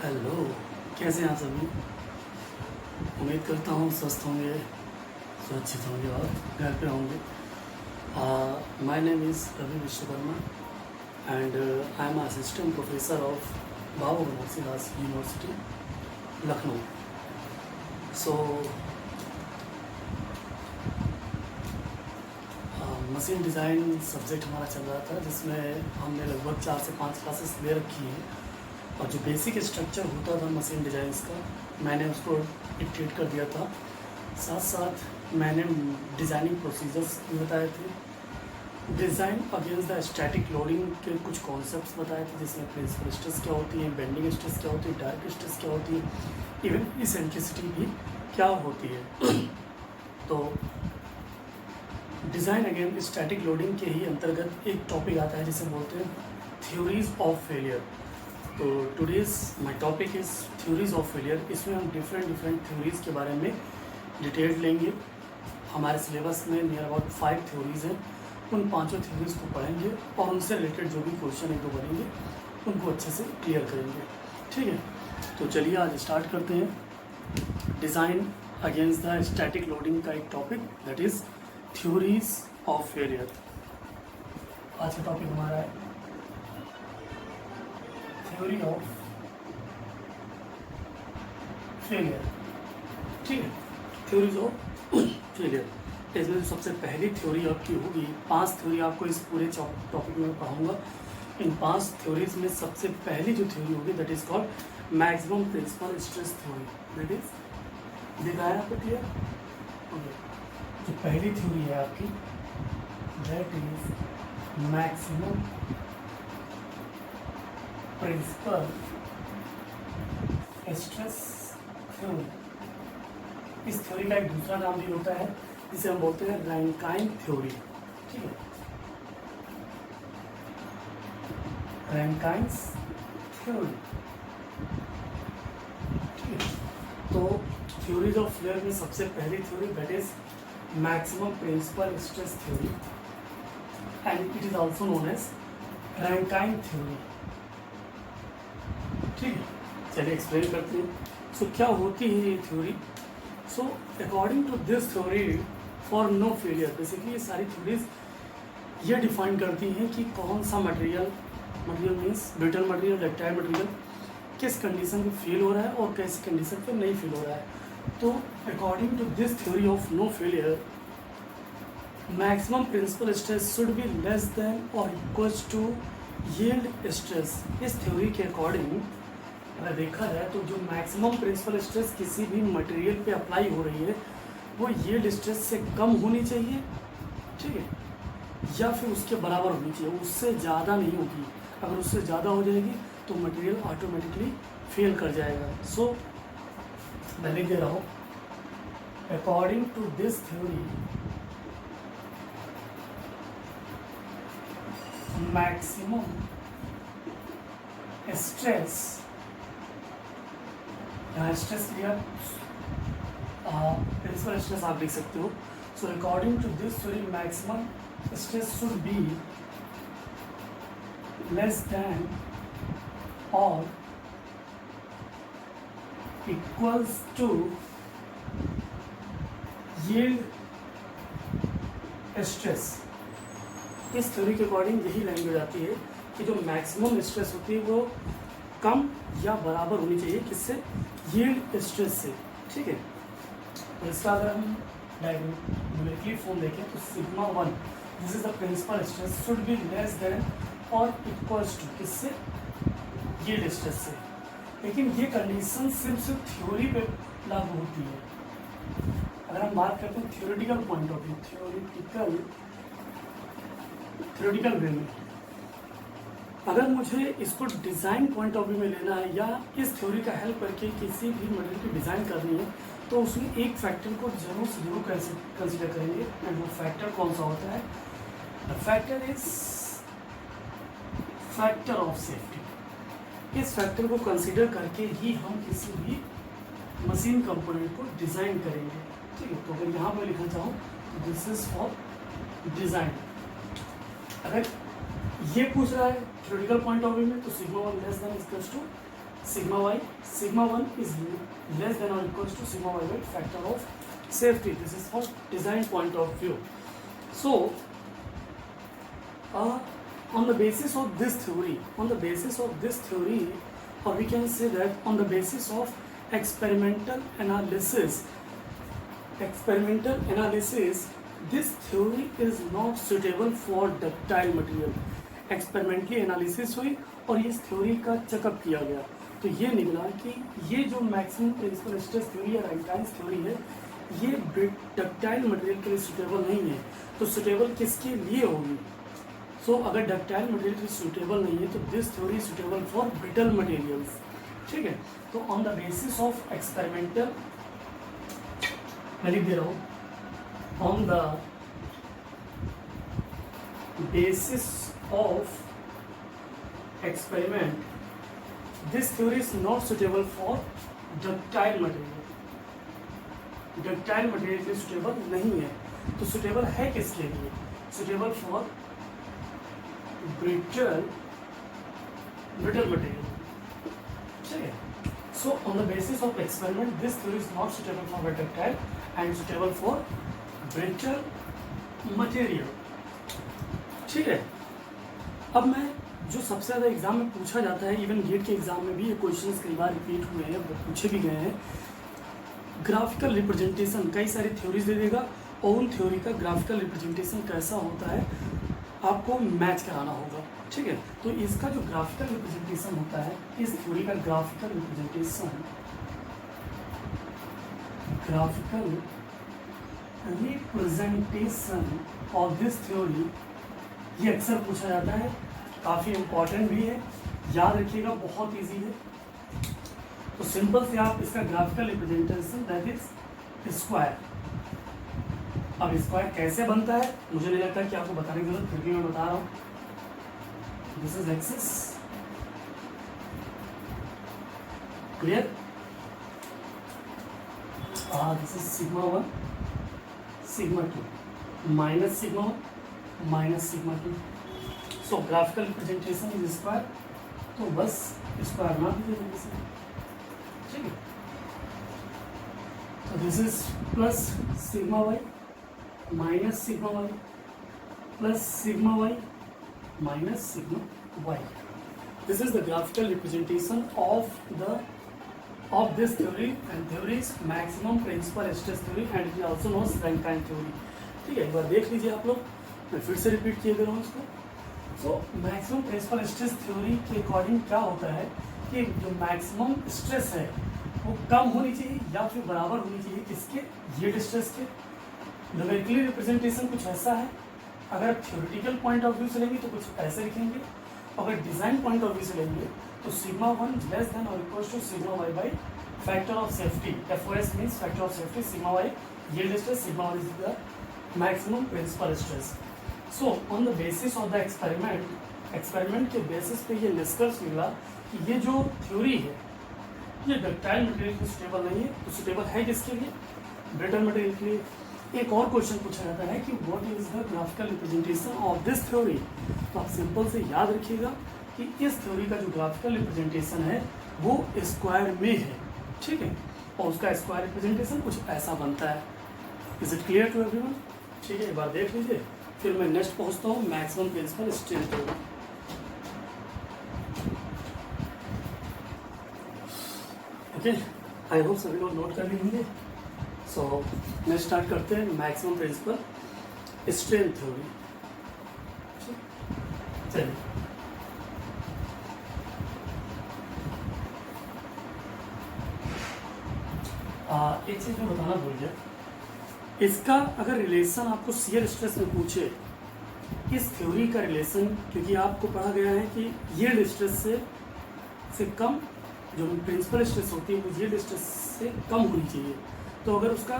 Hello, कैसे हैं आप सभी। उम्मीद करता हूँ स्वस्थ होंगे, सुरक्षित होंगे और घर पे होंगे। My name is Ravi Vishwakarma and I am assistant professor of Babu Banarasidas University Lucknow. So machine design subject हमारा चल रहा था, जिसमें हमने लगभग 4 से 5 क्लासेस ले रखी हैं। और जो बेसिक स्ट्रक्चर होता था मशीन डिज़ाइंस का, मैंने उसको डिक्टेट कर दिया था। साथ साथ मैंने डिज़ाइनिंग प्रोसीजर्स भी बताए थे। Design against the static loading के कुछ कॉन्सेप्ट्स बताए थे, जिसमें प्रिंसिपल स्ट्रेस क्या होती है, बेंडिंग स्ट्रेस क्या होती है, डायरेक्ट स्ट्रेस क्या होती है, इवन इसेंट्रिसिटी भी क्या होती है। तो डिज़ाइन अगेंस्ट स्टैटिक लोडिंग के ही अंतर्गत एक टॉपिक आता है जिसे बोलते हैं थ्योरीज ऑफ फेलियर। तो today's my topic is theories of failure. इसमें हम डिफरेंट थ्योरीज़ के बारे में डिटेल लेंगे। हमारे सिलेबस में नियर अबाउट 5 थ्योरीज़ हैं। उन 5 थ्योरीज़ को पढ़ेंगे और उनसे रिलेटेड जो भी क्वेश्चन एक दो बनेंगे उनको अच्छे से क्लियर करेंगे। ठीक है, तो चलिए आज स्टार्ट करते हैं। Design against the static loading का एक topic, that is theories of failure. आज का टॉपिक हमारा है थ्योरी ऑफ फेलियर। ठीक है, थ्योरीज ऑफ फेलियर। इसमें सबसे पहली थ्योरी आपकी होगी, 5 थ्योरी आपको इस पूरे टॉपिक में पढ़ाऊंगा। इन 5 थ्योरीज में सबसे पहली जो थ्योरी होगी that is called maximum principal stress theory. That is दिखाया आपको क्लियर। ओके, जो पहली थ्योरी है आपकी that is maximum principal stress theory. इस थ्योरी का एक दूसरा नाम भी होता है जिसे हम बोलते हैं रैंकाइन थ्योरी। ठीक है, रैंकाइन्स थ्योरी। ठीक है, तो थ्योरीज ऑफ फेलियर में सबसे पहली theory that is maximum principal stress theory and it is also known as Rankine theory. ठीक है, चलिए एक्सप्लेन करते हैं। सो क्या होती है ये theory. So according to this theory for no failure, basically ये सारी थ्योरीज ये डिफाइन करती हैं कि कौन सा material means brittle material, ductile material किस कंडीशन पे फेल हो रहा है और किस कंडीशन पे नहीं फेल हो रहा है। तो according to this theory of no failure, maximum principal stress should be less than और इक्वल्स टू यील्ड स्ट्रेस। इस थ्योरी के अकॉर्डिंग अगर देखा जाए तो जो मैक्सिमम प्रिंसिपल स्ट्रेस किसी भी मटेरियल पे अप्लाई हो रही है वो यील्ड स्ट्रेस से कम होनी चाहिए। ठीक है, या फिर उसके बराबर होनी चाहिए, उससे ज़्यादा नहीं होगी। अगर उससे ज़्यादा हो जाएगी तो मटेरियल ऑटोमेटिकली फेल कर जाएगा। सो मैं लिख दे रहा हूँ, according to this theory maximum stress, stress लिया प्रिंसिपल स्ट्रेस आप लिख सकते हो। So according to this theory maximum stress should be less than और इक्वल्स टू यील्ड स्ट्रेस। इस थ्योरी के अकॉर्डिंग यही लैंग्वेज आती है कि जो मैक्सिमम स्ट्रेस होती है वो कम या बराबर होनी चाहिए किससे, यील्ड स्ट्रेस से। ठीक है, तो इसका अगर हम न्यूमेरिकली फॉर्म देखें तो sigma 1 this is the principal stress should be less than और इक्वल्स टू किससे, यील्ड स्ट्रेस से। लेकिन ये कंडीशन सिर्फ थ्योरी पे लागू होती है। अगर हम बात करते हैं theoretical point of view, theoretical way में, अगर मुझे इसको डिज़ाइन पॉइंट ऑफ व्यू में लेना है या इस थ्योरी का हेल्प करके किसी भी मटेरियल की डिज़ाइन करनी है तो उसमें एक फैक्टर को जरूर से जरूर कंसिडर करेंगे। एंड वो फैक्टर कौन सा होता है, the factor is factor of safety. इस फैक्टर को कंसिडर करके ही हम किसी भी मशीन कंपोनेंट को डिज़ाइन करेंगे। ठीक है, तो अगर यहाँ पर लिखना चाहूँ तो दिस इज फॉर डिज़ाइन। अगर ये पूछ रहा है थ्योरेटिकल पॉइंट ऑफ व्यू में तो sigma 1 less than equals to sigma y, sigma 1 is less than or equals to sigma y by factor of safety. This is for design point of view. So on the basis of this theory, or we can say that on the basis of experimental analysis, this theory is not suitable for ductile material. Experimentally analysis हुई और इस theory का checkup किया गया, तो ये निकला कि ये जो मैक्सिमम प्रिंसिपल स्ट्रेस थ्योरी या राइटाइंस थ्योरी है, ये डक्टाइल मटेरियल के लिए सुटेबल नहीं है. तो सुटेबल किसके लिए होगी? सो अगर डक्टाइल मटेरियल के लिए सुटेबल नहीं है तो this theory suitable for brittle materials. ठीक है, तो on the basis of experimental, मैं लिख दे रहा हूँ, on the basis of experiment, this theory is not suitable for ductile material. ductile material के लिए suitable नहीं है. तो suitable है किसके लिए? suitable for brittle material. ठीक है. So on the basis of experiment, this theory is not suitable for ductile and suitable for brittle material. ठीक है. अब मैं जो सबसे ज़्यादा एग्जाम में पूछा जाता है, इवन गेट के एग्जाम में भी ये क्वेश्चंस कई बार रिपीट हुए हैं, पूछे भी गए हैं, ग्राफिकल रिप्रेजेंटेशन. कई सारी थ्योरीज दे देगा और उन थ्योरी का ग्राफिकल रिप्रेजेंटेशन कैसा होता है आपको मैच कराना होगा. ठीक है, तो इसका जो ग्राफिकल रिप्रेजेंटेशन होता है, इस थ्योरी का graphical representation of this theory, ये अक्सर पूछा जाता है, काफ़ी इम्पॉर्टेंट भी है, याद रखिएगा, बहुत इजी है. तो सिंपल से आप इसका graphical representation that is square. अब स्क्वायर कैसे बनता है मुझे नहीं लगता कि आपको बताने की जरूरत, फिर भी मैं बता रहा हूँ. This is axis, clear. This is sigma 1, sigma 2, minus sigma 1 minus sigma 2. So graphical representation is square, तो बस स्क्वायर ना दीजिए से. ठीक है, तो this is plus sigma Y minus sigma Y plus sigma Y minus sigma Y. This is the graphical representation of this theory, and theory is maximum principal stress theory and it is also known as Rankine theory. ठीक है, एक बार देख लीजिए आप लोग, मैं फिर से रिपीट किए दे रहा हूँ इसको. So maximum principal stress theory के अकॉर्डिंग क्या होता है कि जो मैक्सिमम स्ट्रेस है वो कम होनी चाहिए या फिर बराबर होनी चाहिए किसके? यील्ड स्ट्रेस के. न्यूमेरिकली रिप्रेजेंटेशन कुछ ऐसा है, अगर थ्योरेटिकल पॉइंट ऑफ व्यू से लेंगे तो कुछ ऐसे लिखेंगे, अगर डिज़ाइन पॉइंट ऑफ व्यू से लेंगे तो सिग्मा 1 लेस देन और equals to sigma Y by factor of safety. FOS means factor of safety. Sigma Y yield stress, sigma Y is the maximum principal stress. So on the basis of the experiment के basis पे ये निष्कर्ष निकला कि ये जो theory है ये डक्टाइल मटेरियल के सुटेबल नहीं है. तो सुटेबल है किसके लिए? ब्रिटल मटेरियल के लिए. एक और क्वेश्चन पूछा जाता है कि what is the graphical representation of this theory. तो आप सिंपल से याद रखिएगा कि इस थ्योरी का जो ग्राफिकल रिप्रेजेंटेशन है वो स्क्वायर में है. ठीक है, और उसका स्क्वायर रिप्रेजेंटेशन कुछ ऐसा बनता है. Is it clear to everyone? ठीक है, एक बार देख लीजिए, फिर मैं नेक्स्ट पहुंचता हूँ maximum principal stress theory. Okay, I hope सभी लोग नोट कर लेंगे. सो नेक्स्ट स्टार्ट करते हैं मैक्सिमम प्रिंसिपल स्ट्रेन थ्योरी. चलिए, एक चीज़ मैं बताना भूल गया, इसका अगर रिलेशन आपको शियर स्ट्रेस में पूछे, इस थ्योरी का रिलेशन, क्योंकि आपको पढ़ा गया है कि यील्ड स्ट्रेस से कम जो प्रिंसिपल स्ट्रेस होती है वो यील्ड स्ट्रेस से कम होनी चाहिए. तो अगर उसका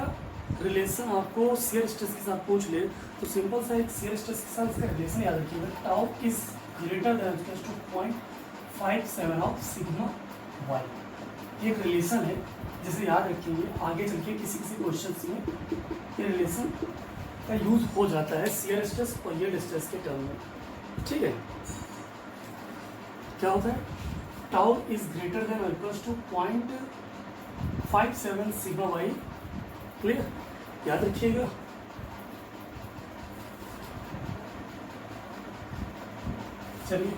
रिलेशन आपको शियर स्ट्रेस के साथ पूछ ले तो सिंपल सा एक शियर स्ट्रेस के साथ इसका रिलेशन याद रखिएगा. Tau is greater than to 0.57 of sigma Y. एक रिलेशन है जिसे याद रखेंगे, आगे चल के किसी क्वेश्चन में ये रिलेशन का यूज हो जाता है शियर स्ट्रेस और यील्ड स्ट्रेस के टर्म में. ठीक है, क्या होता है टाउ इज ग्रेटर देन और equals to 0.57 sigma Y. Clear, याद रखिएगा। चलिए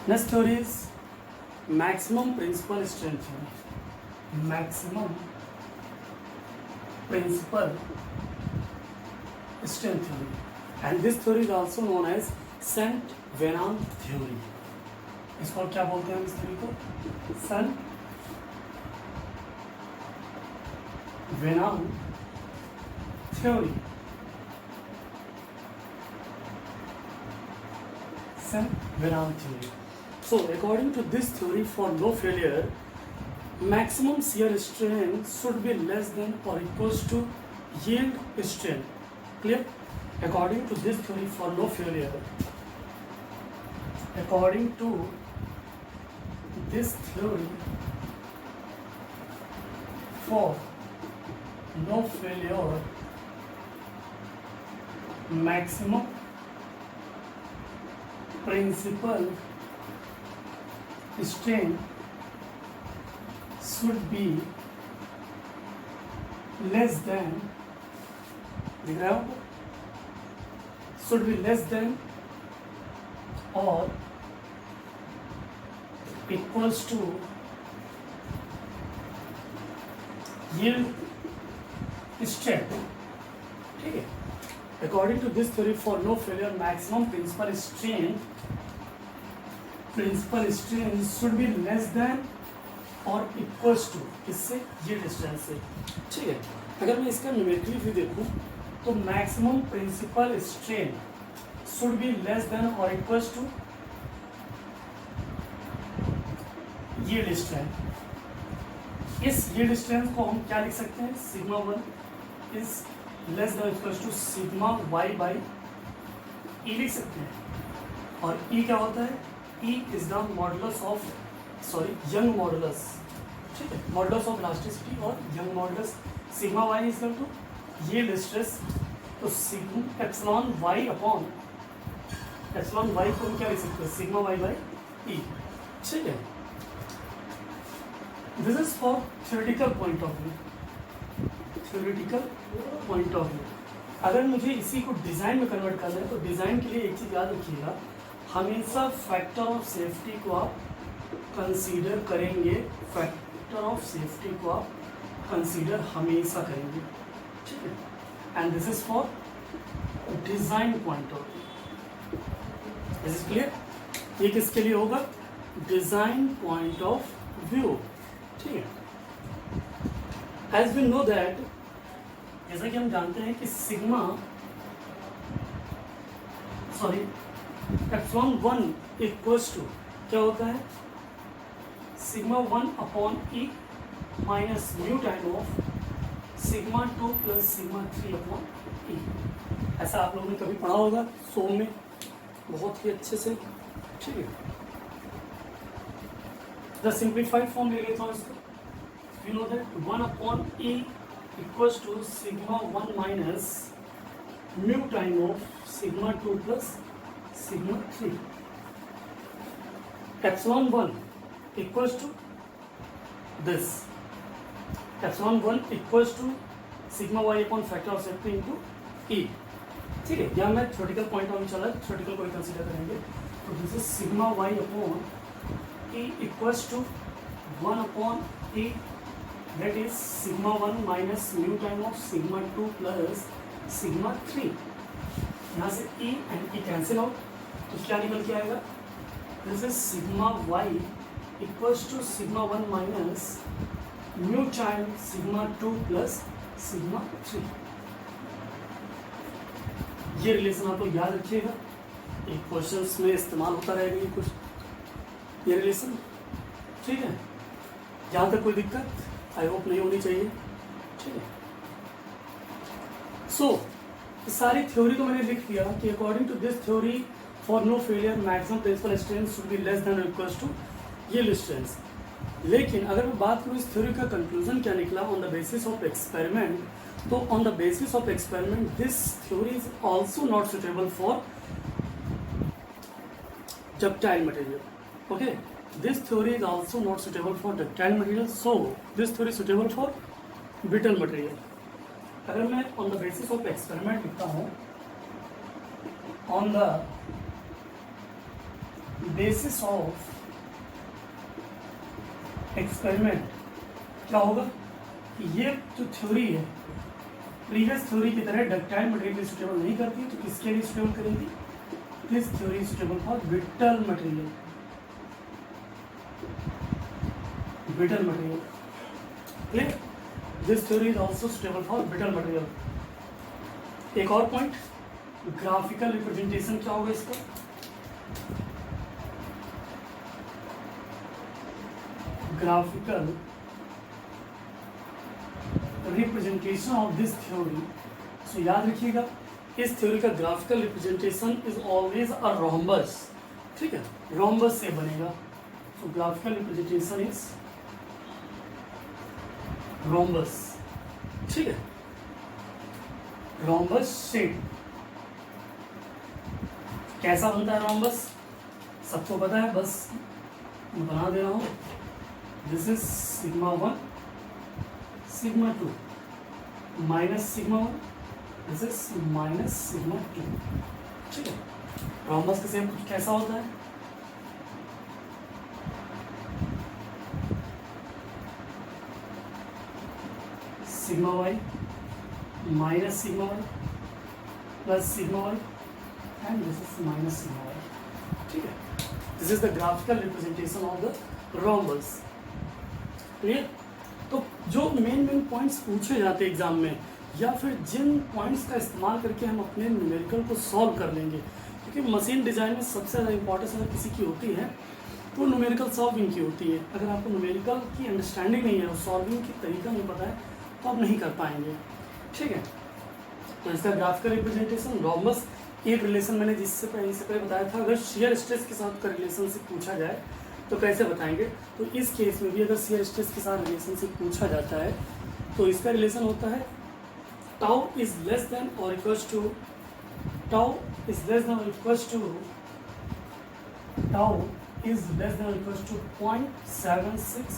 next theory is maximum principal strength theory. Maximum principal strength theory and this theory is also known as Saint Venant theory. इसको क्या बोलते हैं इस थ्योरी को? Saint Venant theory. Saint Venant theory. So, according to this theory, for no failure, maximum shear strain should be less than or equals to yield strain. Clear? According to this theory, for no failure, according to this theory, for no failure, maximum principal strain should be less than, दिख रहा है आपको? should be less than or equals to yield strain। ठीक है, according to this theory, for no failure, maximum principal strain should be less than or equals to, इससे ये distance से। ठीक है, अगर मैं इसका न्यूमेरिकली व्यू देखूं तो maximum principal strain should be less than और इक्वल्स टू ये डिस्टेंस। इस ये डिस्टेंस को हम क्या लिख सकते हैं? Sigma 1 is less than equals to sigma Y by E लिख सकते हैं। और ई क्या होता है? E is the modulus of young modulus। ठीक है, मॉडुलस ऑफ इलास्टिसिटी और young modulus. Sigma Y is equal to yield stress, तो epsilon Y upon epsilon Y को हम क्या लिख सकते हैं? Sigma Y by E. ठीक है, this is for theoretical point of view. Theoretical point of view. अगर मुझे इसी को डिज़ाइन में कन्वर्ट करना है तो डिज़ाइन के लिए एक चीज़ याद रखिएगा, हमेशा फैक्टर ऑफ सेफ्टी को आप कंसीडर करेंगे। फैक्टर ऑफ सेफ्टी को आप कंसीडर हमेशा करेंगे। ठीक है, and this is for design point of view. This is clear? ये किसके लिए होगा? Design point of view. ठीक है, एज वी नो दैट, जैसा कि हम जानते हैं कि एप्सिलॉन 1 इक्वल्स टू क्या होता है? Sigma 1 upon E minus mu time of sigma 2 plus sigma 3 upon E. ऐसा आप लोगों ने कभी पढ़ा होगा सो में बहुत ही अच्छे से। ठीक है, द सिंप्लीफाइड फॉर्म ले लेता हूँ इसको। You know that 1 upon E equals to sigma 1 minus mu time of sigma 2 plus sigma 3। Epsilon 1 equals to this, epsilon 1 equals to sigma Y upon factor of safety into E. ठीक है, यहाँ मैं theoretical point of view चला है, theoretical को consider करेंगे। तो this is sigma Y upon E equals to 1 upon E, that is sigma 1 minus mu time of sigma 2 plus sigma 3। यहाँ से E and E cancel out, तो क्या निकल के आएगा? This is sigma Y equals to sigma 1 minus mu time sigma 2 plus sigma 3। ये relation आप लोग याद रखिएगा, एक क्वेश्चंस में इस्तेमाल होता रहेगा ये कुछ ये रिलेशन। ठीक है, जहाँ तक कोई दिक्कत आई होप नहीं होनी चाहिए। ठीक है, सो सारी थ्योरी तो मैंने लिख दिया कि according to this theory for no failure maximum principal strength should be less than और इक्वल्स टू यील्ड स्ट्रेंथ। लेकिन अगर मैं बात करूँ इस थ्योरी का कंक्लूजन क्या निकला on the basis of experiment, तो on the basis of experiment this theory is also not suitable for ductile material. Okay, this theory is also not suitable for ductile material, so this theory is suitable for brittle material. अगर मैं on the basis of experiment लिखता हूँ, on the basis of experiment क्या होगा कि ये जो theory है प्रीवियस थ्योरी की तरह डक्टाइल मटेरियल सुटेबल नहीं करती, तो किसके लिए सुटेबल करेंगी? This theory is suitable for brittle material. Brittle material. Clear? This theory is also suitable for brittle material. एक और पॉइंट, ग्राफिकल रिप्रेजेंटेशन क्या होगा इसका? Graphical representation of this theory. So याद रखिएगा, इस थ्योरी का graphical representation is always a rhombus. ठीक है, रोम्बस से बनेगा. So graphical representation is rhombus. ठीक है, रोम्बस शेप. कैसा बनता है रोम्बस? सबको पता है, बस मैं बना दे रहा हूं. This is sigma 1 sigma 2 minus sigma 1, this is minus sigma 2. ठीक है, रोम्बस का शेप कुछ कैसा होता है? Sigma Y minus sigma Y plus sigma Y and this is minus sigma Y. ठीक है, this is the graphical representation of the rhombus. Clear? तो जो मेन पॉइंट्स पूछे जाते हैं एग्जाम में, या फिर जिन पॉइंट्स का इस्तेमाल करके हम अपने न्यूमेरिकल को सॉल्व कर लेंगे, क्योंकि मशीन डिज़ाइन में सबसे ज़्यादा इंपॉर्टेंस अगर किसी की होती है तो न्यूमेरिकल सॉल्विंग की होती है. अगर आपको न्यूमेरिकल की अंडरस्टैंडिंग नहीं है और सॉल्विंग की तरीका नहीं पता है तो आप नहीं कर पाएंगे. ठीक है, तो इसका ग्राफिकल रिप्रेजेंटेशन रोम्बस. एक रिलेशन मैंने इससे पहले बताया था, अगर शेयर स्ट्रेस के साथ का रिलेशनशिप पूछा जाए तो कैसे बताएंगे. तो इस केस में भी अगर शेयर स्ट्रेस के साथ रिलेशनशिप पूछा जाता है तो इसका रिलेशन होता है tau is less than or equals to 0.76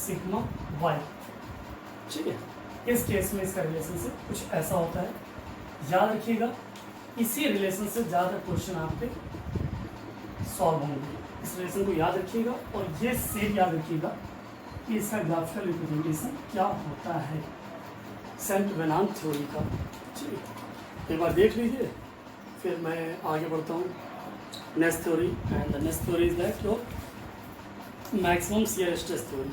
sigma y. ठीक है, इस केस में इसका रिलेशनशिप कुछ ऐसा होता है. याद रखिएगा, इसी रिलेशन से ज़्यादा क्वेश्चन आपके सॉल्व होंगे. इस रिलेशन को याद रखिएगा और ये सेम याद रखिएगा कि इसका ग्राफिकल रिप्रेजेंटेशन क्या होता है सेंट वेनांत थ्योरी का. ठीक है, एक बार देख लीजिए, फिर मैं आगे बढ़ता हूँ. Next theory, and the next theory is that your maximum shear stress theory.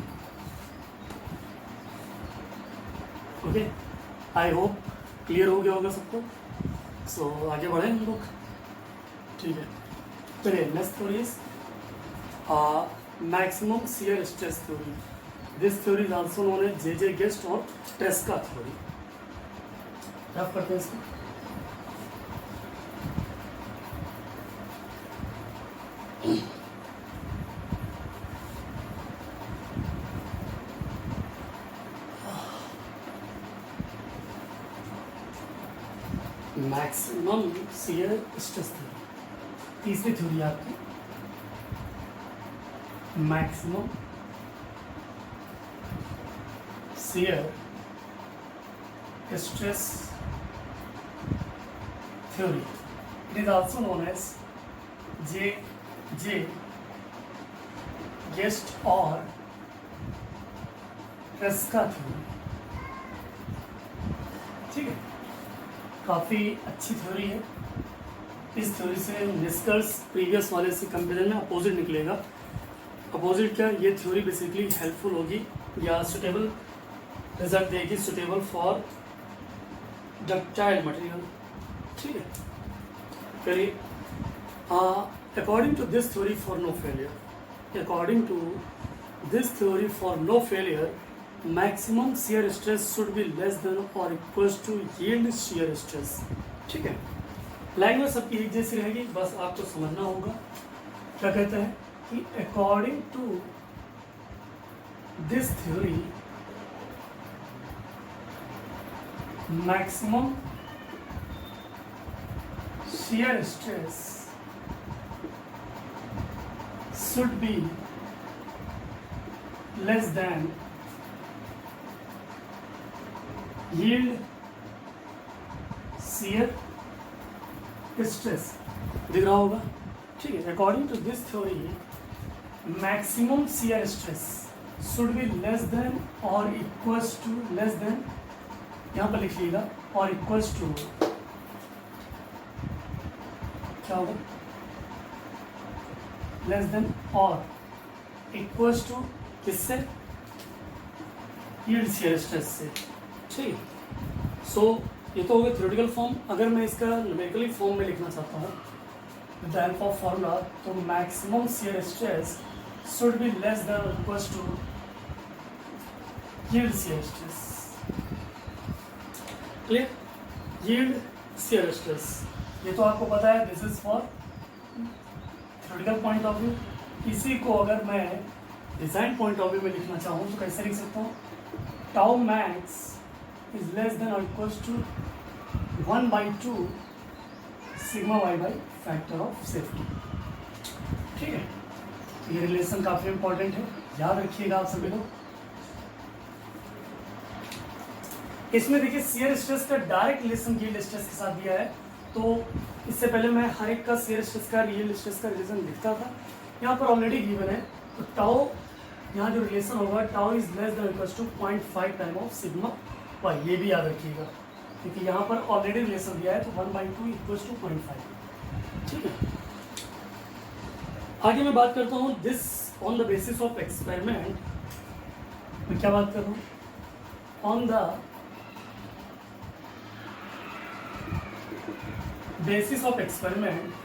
Okay, I hope clear हो गया होगा सबको. सो आगे बढ़ें हम लोग. ठीक है, चलिए next theory is maximum shear stress theory. This theory is also known as J Guest और ट्रेस्का थ्योरी. रफ करते हैं इसको. Maximum shear stress theory. तीसरी थ्योरी आपकी maximum shear stress theory. It is also known as J Guest or Tresca theory. ठीक है, काफ़ी अच्छी थ्योरी है. इस थ्योरी से निष्कर्ष प्रीवियस वाले से कंपेरिजन में अपोजिट निकलेगा. अपोजिट क्या? ये थ्योरी बेसिकली हेल्पफुल होगी या सुटेबल रिजल्ट देगी, सुटेबल फॉर डक्टाइल मटेरियल. ठीक है, चलिए. According to this theory for no failure, according to this theory for no failure maximum shear stress should be less than और equals to yield shear stress. ठीक है, language सबकी एक जैसी रहेगी, बस आपको समझना होगा. क्या कहते हैं कि according to this theory maximum shear stress should be less than yield shear stress। दिख रहा होगा, ठीक है। According to this theory maximum shear stress should be less than or equals to less than, यहाँ पर लिख लीजिएगा, और equals to क्या होगा, लेस देन और इक्वल्स टू किससे, यील्ड शियर स्ट्रेस से, ठीक है। सो ये तो हो गया थ्योरेटिकल फॉर्म। अगर मैं इसका न्यूमेरिकली फॉर्म में लिखना चाहता हूँ with the help of formula, तो maximum shear stress should be less than और equals to yield shear stress. Clear, yield shear stress, ये तो आपको पता है, this is for theoretical point of view. इसी को अगर मैं डिज़ाइन पॉइंट ऑफ व्यू में लिखना चाहूँ तो कैसे लिख सकता हूँ, tau max is less than और equals to 1/2 sigma Y by factor of safety, ठीक है। ये रिलेशन काफ़ी इंपॉर्टेंट है, याद रखिएगा आप सभी लोग। इसमें देखिए शियर स्ट्रेस का डायरेक्ट रिलेशन यील्ड स्ट्रेस के साथ दिया है, तो इससे पहले मैं हर एक का शियर स्ट्रेस का यील्ड स्ट्रेस का रिलेशन लिखता था, यहाँ पर ऑलरेडी गिवन है। तो टाउ, यहाँ जो रिलेशन होगा, tau is less than equals to 0.5 time of sigma Y, ये भी याद रखिएगा क्योंकि यहाँ पर ऑलरेडी रिलेशन दिया है, तो 1/2 इक्वल्स टू 0.5, ठीक है। आगे मैं बात करता हूँ this on the basis of experiment. मैं क्या बात कर रहा हूँ, on the basis of experiment,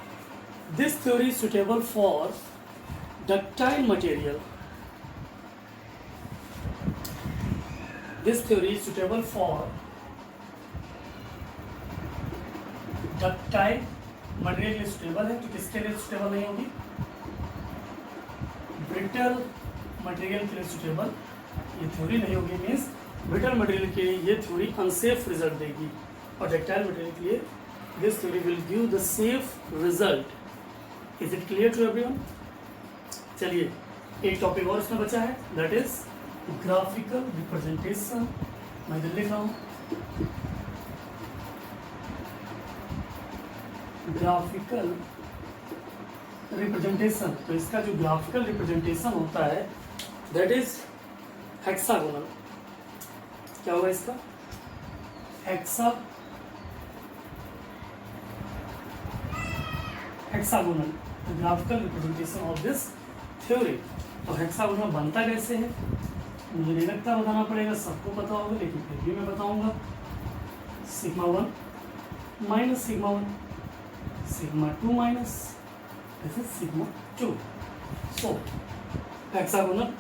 this theory is suitable for ductile material. This theory is suitable for ductile material के लिए suitable है, तो किसके लिए suitable नहीं होगी, brittle material के लिए suitable ये theory नहीं होगी। मीन्स brittle material के लिए ये theory unsafe result देगी, और ductile material के लिए this theory will give the safe result. Is it clear to everyone? चलिए एक टॉपिक और इसमें बचा है, that is graphical representation। मैं इधर लिख रहा हूँ graphical representation। तो इसका जो graphical representation होता है that is hexagonal। क्या होगा इसका, hexagonal, the graphical representation of this theory. तो हेक्सागोनल बनता कैसे है, मुझे नहीं लगता बताना पड़ेगा, सबको पता होगा, लेकिन फिर भी मैं बताऊंगा। Sigma 1 minus sigma 1, sigma 2 minus this is sigma 2। So hexagonal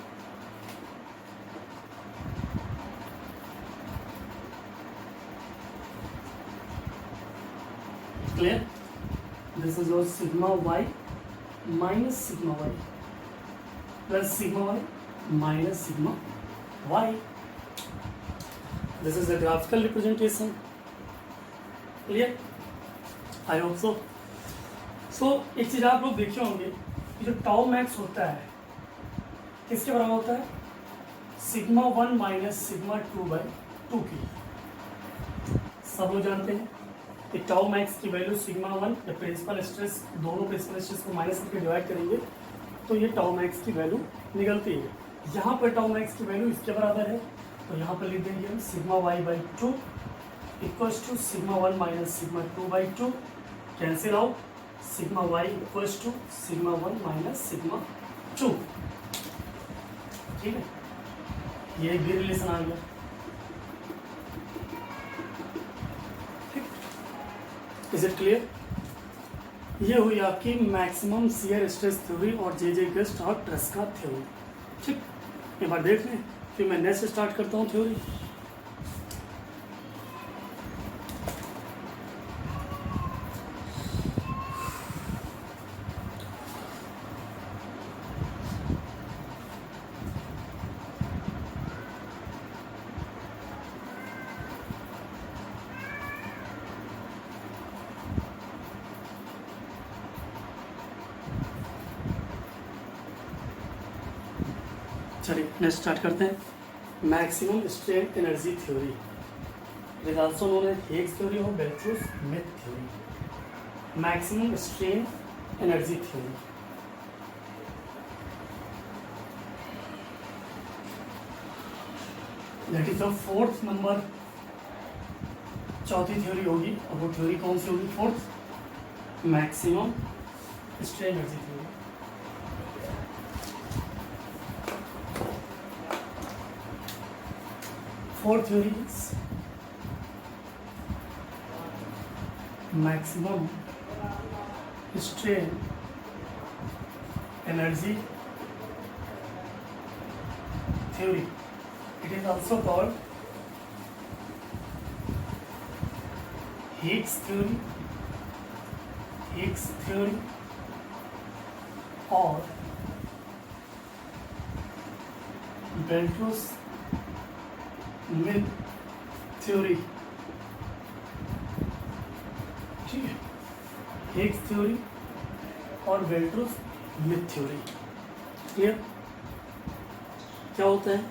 clear. This is your sigma y minus sigma y plus sigma y minus sigma y. This is the graphical representation. Clear? I hope so. So एक चीज आप लोग देखे होंगे, जो tau max होता है किसके बराबर होता है, सिग्मा 1 माइनस सिग्मा 2/2 की। सब लोग जानते हैं कि टाउ मैक्स की वैल्यू सिग्मा 1 या प्रिंसिपल स्ट्रेस, दोनों प्रिंसिपल स्ट्रेस को माइनस करके डिवाइड करेंगे तो ये टाउ मैक्स की वैल्यू निकलती है। यहाँ पर टाउ मैक्स की वैल्यू इसके बराबर है, तो यहाँ पर लिख देंगे हम sigma y/2 equals to sigma 1 minus sigma 2/2, cancel out, sigma y equals to sigma 1 minus sigma 2, ठीक है। ये भी रिलेशन आ गया, इज इट क्लियर। ये हुई आपकी मैक्सिमम शियर स्ट्रेस थ्योरी और जे गेस्ट और ट्रेस्का थ्योरी, ठीक। एक बार देख लें, फिर मैं नेक्स्ट स्टार्ट करता हूँ थ्योरी। चलिए नेक्स्ट स्टार्ट करते हैं। Maximum strain energy theory, it is also known as Haigh's theory और Beltrus Smith theory. Maximum strain energy theory, that is the fourth number, चौथी थ्योरी होगी। और वो थ्योरी कौन सी होगी? Fourth, maximum strain energy theory. Fourth theory is maximum strain energy theory. It is also called Higgs theory, Higgs theory or Beldrose-Smith theory. ठीक है, Higgs theory और बेल्ट्रूस-स्मिथ थ्योरी। क्लियर? क्या होता है?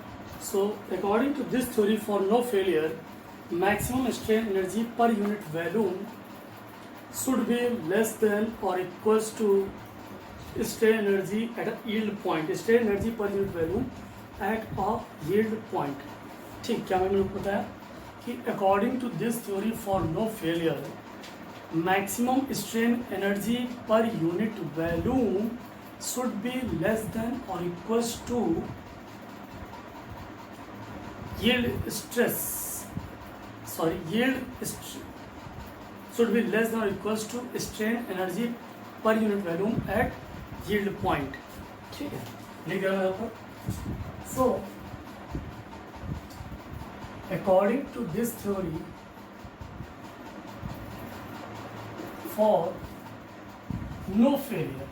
So according to this theory, for no failure maximum strain energy per unit volume should be less than और equals to strain energy at a yield point. Strain energy per unit volume at a yield point. ठीक, क्या मैंने बताया कि according to this theory for no failure maximum strain energy per unit volume should be less than or equals to yield stress, should be less than or equals to strain energy per unit volume at yield point. ठीक है, लिख रहा है यहाँ पर। So according to this theory, for no failure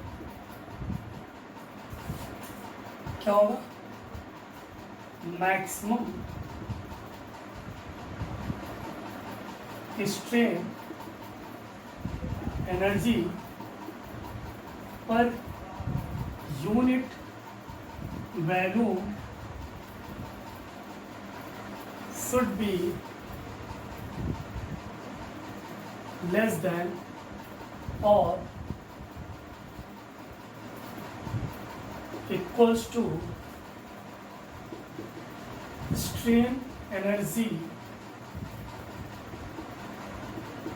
क्या होगा? Maximum strain energy per unit volume should be less than or equals to strain energy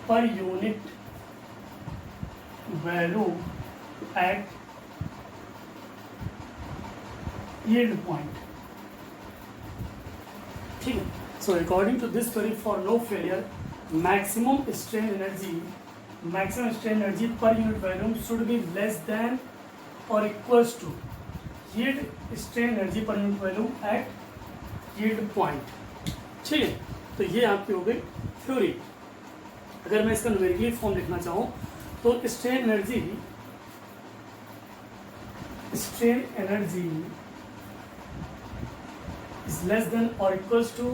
per unit value at yield point. ठीक है, so according to this theory, for no failure maximum strain energy per unit volume should be less than or equals to yield strain energy per unit volume at yield point. ठीक है, तो ये आपकी हो गई theory. अगर मैं इसका न्यूमेरिकली फॉर्म लिखना चाहूँ तो strain energy is less than or equals to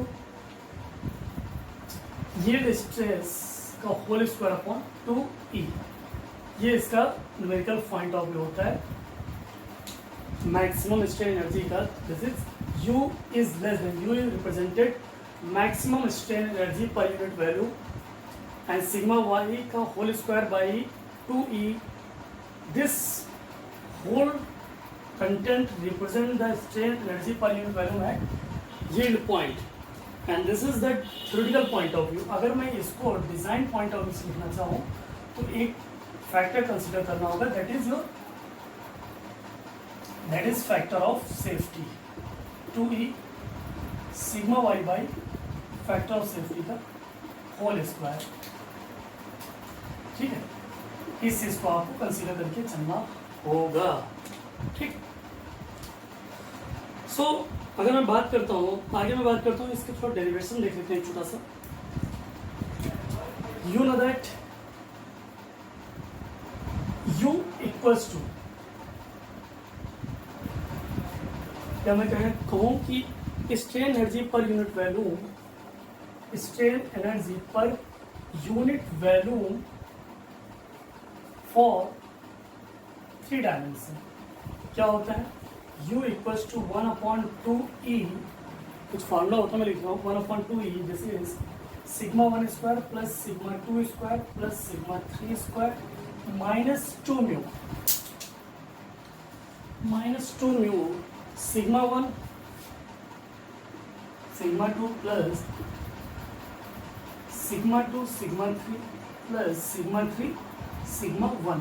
yield stress का होल स्क्वायर अपॉन 2E। ये इसका न्यूमेरिकल पॉइंट ऑफ व्यू होता है मैक्सिमम स्ट्रेन एनर्जी का। This is U is less than, U is represented maximum strain energy per unit value and sigma Y का whole square by 2E। This whole content represent the strain energy per unit value at yield point and this is the theoretical point of view। अगर मैं इसको design point of view से लिखना चाहूँ तो एक factor consider करना होगा, that is factor of safety 2E sigma Y by factor of safety का होल स्क्वायर। ठीक है, इस चीज को आपको कंसिडर करके चलना होगा। ठीक, सो अगर मैं बात करता हूँ, आगे मैं बात करता हूँ, इसके थोड़ा डेरिवेशन देख लेते हैं छोटा सा। You know that U equals to, क्या मैं कहूँ कि strain energy per unit volume, strain energy per unit volume for 3 dimension क्या होता है? u इक्वल्स टू 1/2e, कुछ फॉर्मूला होता है मैं लिख रहा हूँ, 1/2e, this is sigma 1 square plus sigma 2 square plus sigma 3 square minus 2 mu, sigma 1 sigma 2 plus sigma 2 sigma 3 plus sigma 3 sigma 1.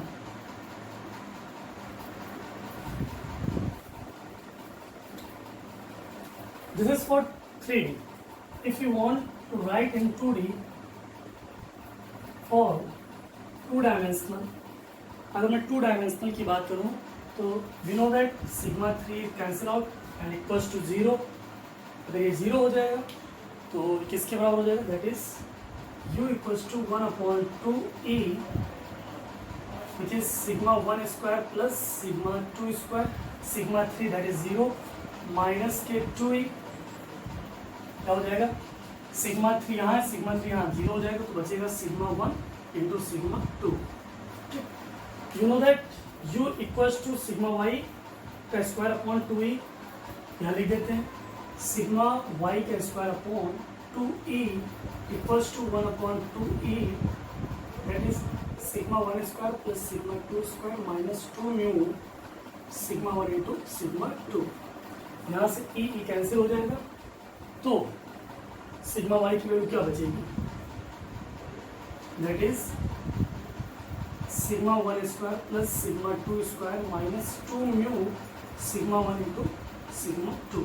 This is for 3D. If you want to write in 2D for 2 dimensional, अगर मैं 2 dimensional की बात करूँ तो we know that sigma 3 cancel out and equals to 0. अगर ये 0 हो जाएगा तो किसके बराबर हो जाएगा, that is u equals to 1/2e, which is sigma 1 square plus sigma 2 square, sigma 3 that is 0 minus के 2e, क्या हो जाएगा, सिग्मा 3 यहाँ है, सिग्मा 3 यहाँ 0 हो जाएगा तो बचेगा sigma 1 into sigma 2. You know that u equals to sigma y का स्क्वायर अपॉन 2e, यहाँ लिख देते हैं सिग्मा y का square upon 2e equals to 1/2e, that is sigma 1 square plus sigma 2 square minus 2 mu sigma 1 into sigma 2. यहाँ से ई cancel हो जाएगा तो सिग्मा वाई की वैल्यू क्या बचेगी, that is sigma 1 square plus sigma 2 square minus 2 mu sigma 1 into sigma 2.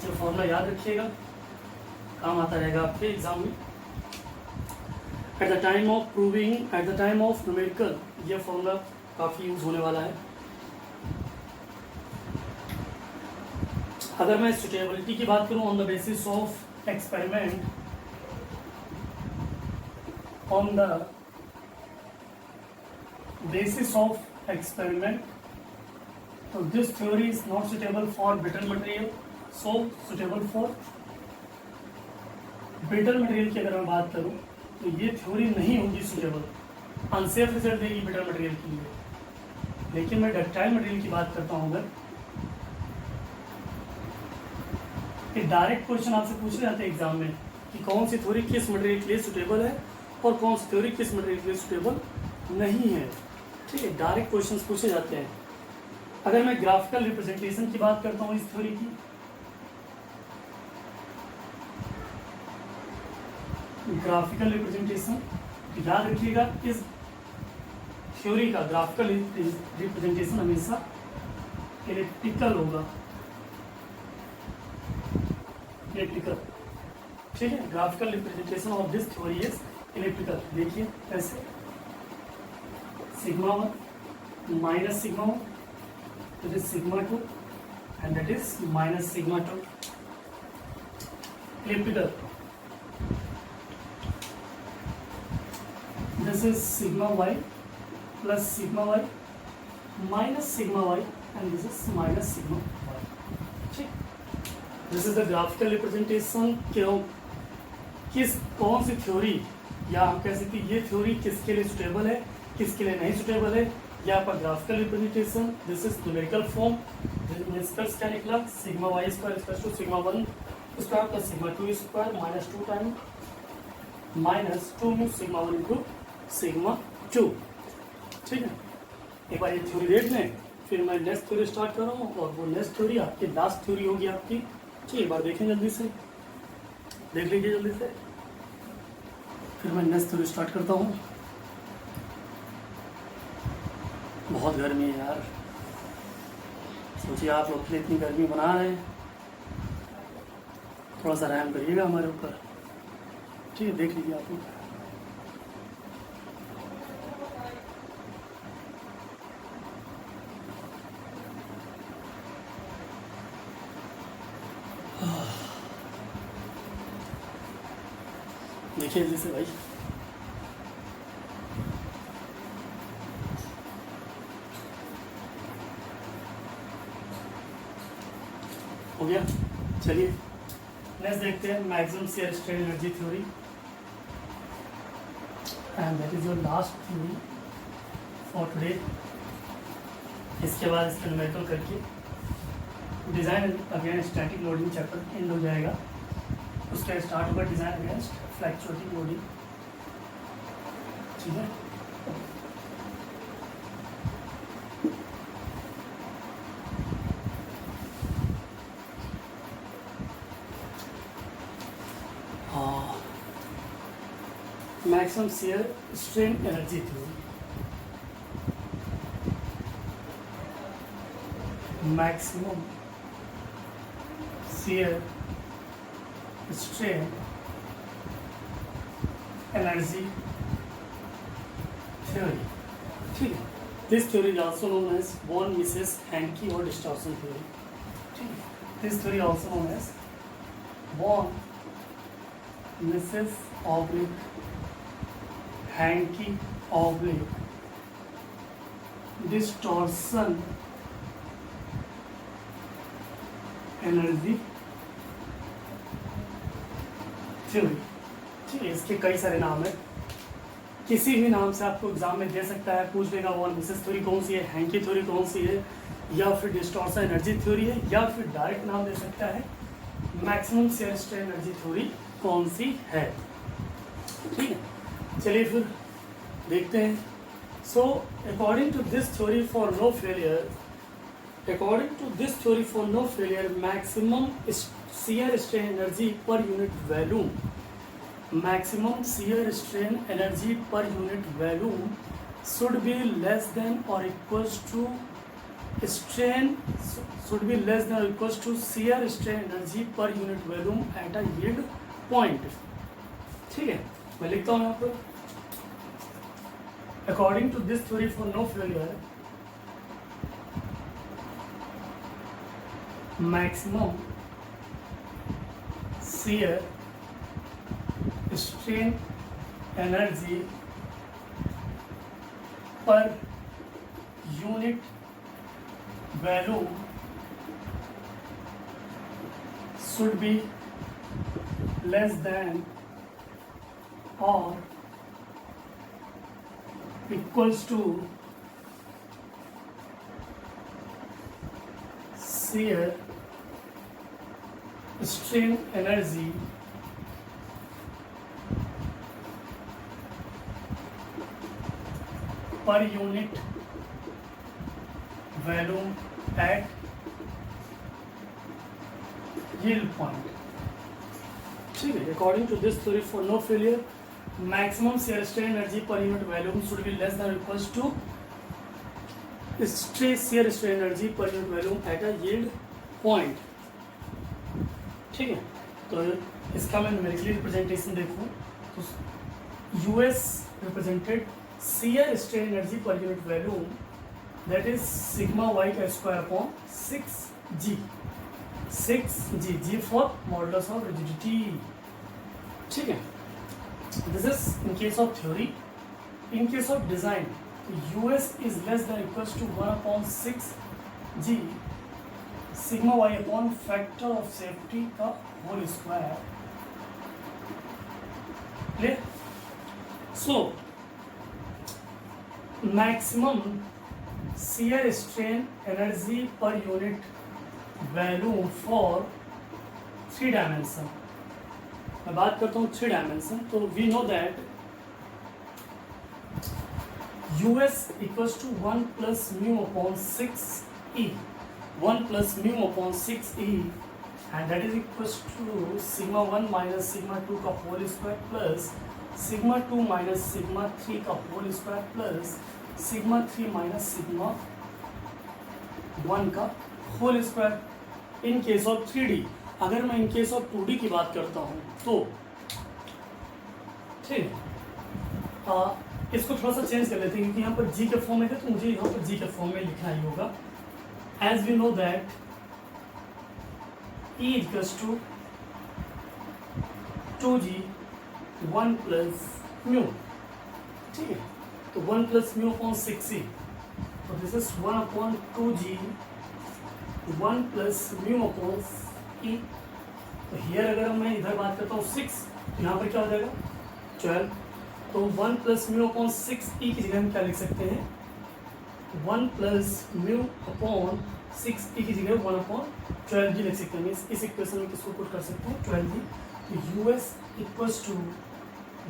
जो formula याद रखिएगा, काम आता रहेगा आपके एग्जाम में. At the time of proving, at the time of numerical ये फॉर्मूला काफ़ी यूज होने वाला है. अगर मैं सुटेबिलिटी की बात करूं, on the basis of experiment, on the basis of experiment, तो this theory is not suitable for brittle material, so suitable for brittle material की अगर मैं बात करूं तो ये थ्योरी नहीं होगी सुटेबल, अनसेफ रिजल्ट देगी ब्रिटल मटेरियल के लिए. लेकिन मैं डक्टाइल मटेरियल की बात करता हूं, अगर कि डायरेक्ट क्वेश्चन आपसे पूछे जाते हैं एग्जाम में कि कौन सी थ्योरी किस मटेरियल के लिए सुटेबल है और कौन सी थ्योरी किस मटेरियल के लिए सुटेबल नहीं है. ठीक है, डायरेक्ट क्वेश्चन पूछे जाते हैं. अगर मैं ग्राफिकल रिप्रेजेंटेशन की बात करता हूँ इस थ्योरी की, ग्राफिकल रिप्रेजेंटेशन याद रखिएगा, इस थ्योरी का ग्राफिकल रिप्रेजेंटेशन हमेशा इलेप्टिकल होगा, इलेप्टिकल. ठीक है, graphical representation of this theory is elliptical. देखिए कैसे, sigma 1 minus sigma 1, that is sigma 2 and that is minus sigma 2, elliptical. This is sigma y plus sigma y minus sigma y and this is minus sigma y. ठीक, this is the graphical representation. क्यों, किस कौन सी theory, या हम कह सकते हैं ये थ्योरी किसके लिए सुटेबल है, किसके लिए नहीं सुटेबल है, या आपका graphical representation. This is numerical form. निष्कर्ष क्या निकला, sigma Y square equals to sigma 1 square plus sigma 2 square minus 2 time minus 2 mu sigma 1 into sigma 2. ठीक है, एक बार ये थ्योरी देख लें, फिर मैं नेक्स्ट थ्योरी स्टार्ट कर रहा हूँ और वो नेक्स्ट थ्योरी आपकी लास्ट थ्योरी होगी आपकी. ठीक, एक बार देखें, जल्दी से देख लीजिए जल्दी से, फिर मैं नेक्स्ट थ्योरी स्टार्ट करता हूँ. बहुत गर्मी है यार, सोचिए आप लोग के लिए इतनी गर्मी बना रहे हैं, थोड़ा सा रहम करिएगा हमारे ऊपर. ठीक है, देख लीजिए आप लोग. देखिए जैसे भाई, हो गया. चलिए नेक्स्ट देखते हैं maximum shear strain energy theory, and that is your last theory for today. इसके बाद इसका न्यूमेरिकल करके design against static loading chapter and हो जाएगा। उसके स्टार्ट होगा डिज़ाइन अगेंस्ट फ्लैक्चुएटिंग लोडिंग। ठीक है, maximum shear strain energy theory. Maximum shear strain energy theory. ठीक है, this theory is also known as von Mises Hencky और डिस्टॉर्शन थ्योरी। ठीक है, this theory also known as von Mises oblique Hencky oblique distortion energy theory. ठीक है, इसके कई सारे नाम है, किसी भी नाम से आपको एग्जाम में दे सकता है, पूछ लेगा वॉन मिसेस थ्योरी कौन सी है, हैंकी थ्योरी कौन सी है, या फिर डिस्टॉर्शन एनर्जी थ्योरी है, या फिर डायरेक्ट नाम दे सकता है maximum shear strain energy theory कौन सी है। ठीक है, चलिए फिर देखते हैं। So according to this theory for no failure, according to this theory for no failure, maximum shear strain energy per unit volume, maximum shear strain energy per unit volume should be less than or equals to strain should be less than or equals to shear strain energy per unit volume at a yield point। ठीक है, मैं लिखता हूँ यहाँ पर according to this theory for no failure, maximum shear strain energy per unit volume should be less than or equals to shear strain energy per unit volume at yield point। ठीक है, according to this theory for no failure, maximum shear strain energy per unit volume should be less than or equals to shear strain energy per unit volume at a yield point। ठीक है, तो इसका मैं numerically representation देखूँ तो US represented shear strain energy per unit volume that is sigma Y का square upon 6g, 6g, g for modulus of rigidity. ठीक है, this is in case of theory. In case of design US is less than equals to 1/6g sigma Y upon factor of safety का whole square. Clear? So maximum shear strain energy per unit value for 3 dimension. मैं बात करता हूँ 3 dimension, तो we know that US equals to 1 plus mu upon 6e, 1 plus mu upon 6e, and that is equals to sigma 1 minus sigma 2 का whole square plus sigma 2 minus sigma 3 का whole square plus sigma 3 minus sigma 1 का whole square in case of 3D। अगर मैं in case of 2D की बात करता हूँ तो ठीक, इसको थोड़ा सा चेंज कर लेते हैं क्योंकि यहाँ पर g के फॉर्म में है तो मुझे यहाँ पर g के फॉर्म में लिखना ही होगा। As we know that E equals to 2g 1 plus mu। ठीक है, तो 1 plus mu upon 6e, तो this is 1 upon 2g 1 plus mu upon e। तो हियर अगर मैं इधर बात करता हूँ 6, तो यहाँ पर क्या हो जाएगा 12। तो 1 plus mu upon 6e की जगह हम क्या लिख सकते हैं 1 प्लस म्यू अपॉन 6 की जगह 1/12 जी लिख सकते हैं। इस इक्वेशन में किसको पुट कर सकते हैं, 12 जी। तो US equals to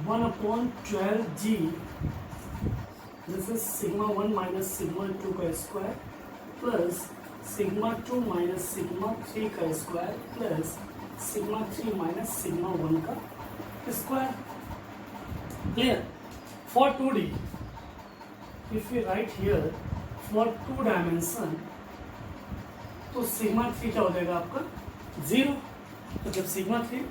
1/12 G, this is sigma 1 minus sigma 2 का square plus sigma 2 minus sigma 3 का square plus sigma 3 minus sigma 1 का square. Clear? For 2D if we write here for 2 dimension तो sigma 3 क्या हो जाएगा आपका 0। तो जब सिग्मा 3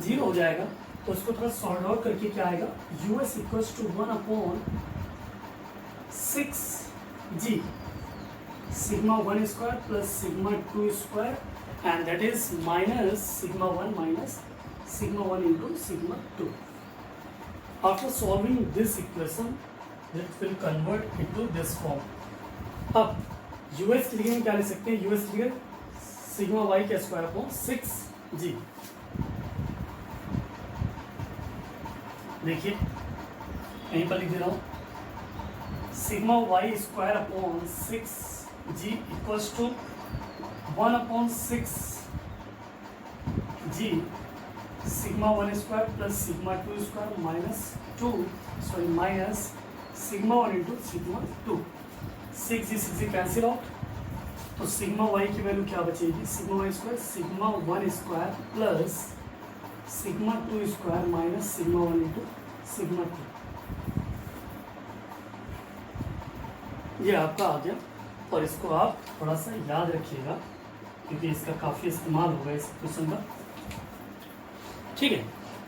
0 हो जाएगा तो उसको थोड़ा सॉर्ट आउट करके क्या आएगा, US equals to 1/6 G sigma 1 square plus sigma 2 square and that is minus sigma 1 minus sigma 1 into sigma 2। After solving this equation that will convert into this form। अब US की जगह में क्या लिख सकते हैं, US की जगह सिग्मा y का स्क्वायर अपॉन 6 जी। देखिए यहीं पर लिख दे रहा हूँ, sigma y square upon 6 G equals to 1/6 G sigma 1 square plus sigma 2 square minus sigma 1 into sigma 2। 6 G cancel out, तो सिग्मा y की वैल्यू क्या बचेगी, sigma y square sigma 1 square plus sigma 2 square minus sigma 1 into sigma 2। ये आपका आ गया और इसको आप थोड़ा सा याद रखिएगा क्योंकि इसका काफ़ी इस्तेमाल होगा इस क्वेश्चन का। ठीक है,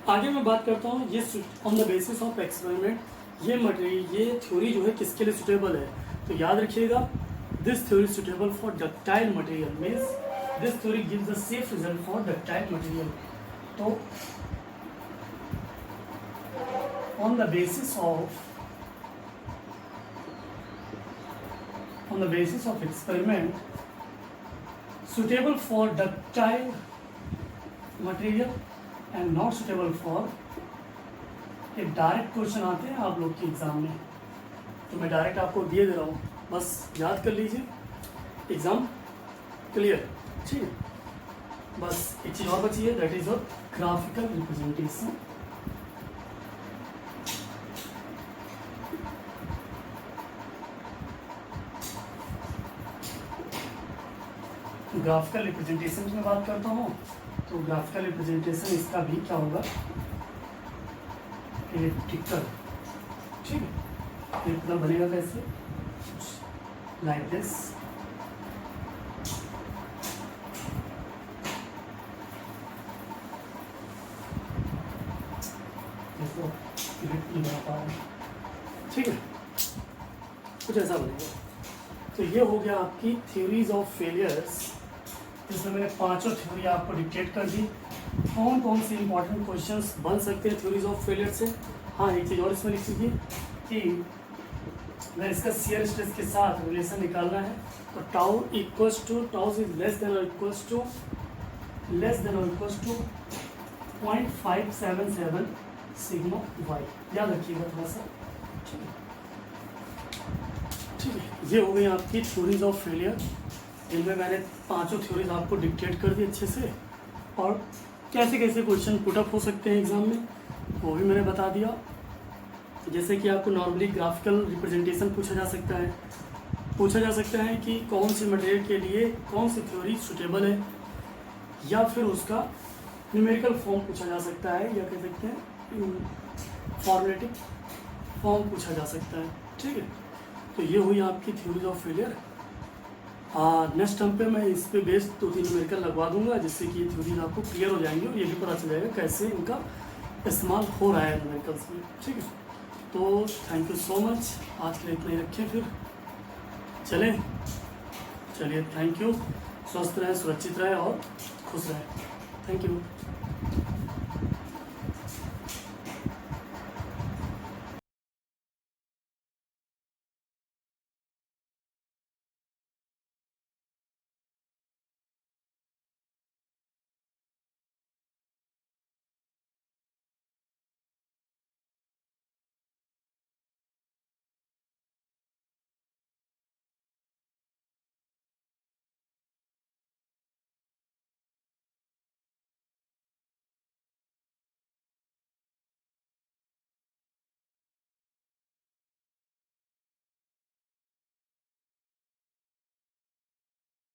आगे मैं बात करता हूँ ये on the basis of experiment, ये मटेरियल ये थ्योरी जो है किसके लिए सुटेबल है। तो याद रखिएगा, this theory suitable for ductile material means this theory gives the safe result for ductile material. तो on the basis of experiment suitable for ductile material and not suitable for, एक डायरेक्ट क्वेश्चन आते हैं आप लोग के exam में, तो मैं डायरेक्ट आपको दिए दे रहा हूँ, बस याद कर लीजिए, एग्ज़ाम क्लियर। ठीक है, बस एक चीज़ और बची है, that is your graphical representation. Graphical representation की मैं बात करता हूँ, तो ग्राफिकल रिप्रेजेंटेशन इसका भी क्या होगा, इलेप्टिकल। ठीक है, इलेप्टिकल बनेगा कैसे, लाइक दिस। देखो नहीं बना पा रहा, ठीक है, कुछ ऐसा बनेगा। तो ये हो गया आपकी थ्योरीज ऑफ फेलियर्स, जिसमें मैंने पांचों थ्योरी आपको डिक्टेट कर दी। कौन कौन से इंपॉर्टेंट क्वेश्चंस बन सकते हैं थ्योरीज ऑफ फेलियर से। हाँ, एक चीज़ और इसमें लिख लीजिए कि अगर इसका शियर स्ट्रेस के साथ रिलेशन निकालना है तो टाउ इज लेस देन और इक्वल्स टू 0.577 सिग्मा वाई। याद रखिएगा थोड़ा सा। ठीक है, ये हो गई आपकी थ्योरीज ऑफ फेलियर, जिनमें मैंने पांचों थ्योरीज आपको डिक्टेट कर दी अच्छे से, और कैसे कैसे क्वेश्चन पुटअप हो सकते हैं एग्जाम में वो भी मैंने बता दिया। जैसे कि आपको नॉर्मली ग्राफिकल रिप्रेजेंटेशन पूछा जा सकता है कि कौन से मटेरियल के लिए कौन सी थ्योरी सुटेबल है, या फिर उसका न्यूमेरिकल फॉर्म पूछा जा सकता है, या कह सकते हैं फॉर्मेटिक फॉर्म पूछा जा सकता है। ठीक है, तो ये हुई आपकी theories of failure. Next term पे मैं इस पे बेस्ड 2-3 न्यूमेरिकल लगवा दूंगा, जिससे कि ये थ्योरीज आपको क्लियर हो जाएंगी और ये भी पता चल जाएगा कैसे इनका इस्तेमाल हो रहा है न्यूमेरिकल्स में। ठीक है, तो थैंक यू सो मच, आज के लिए इतना ही रखें, फिर चलिए थैंक यू, स्वस्थ रहें, सुरक्षित रहें और खुश रहें। Thank you.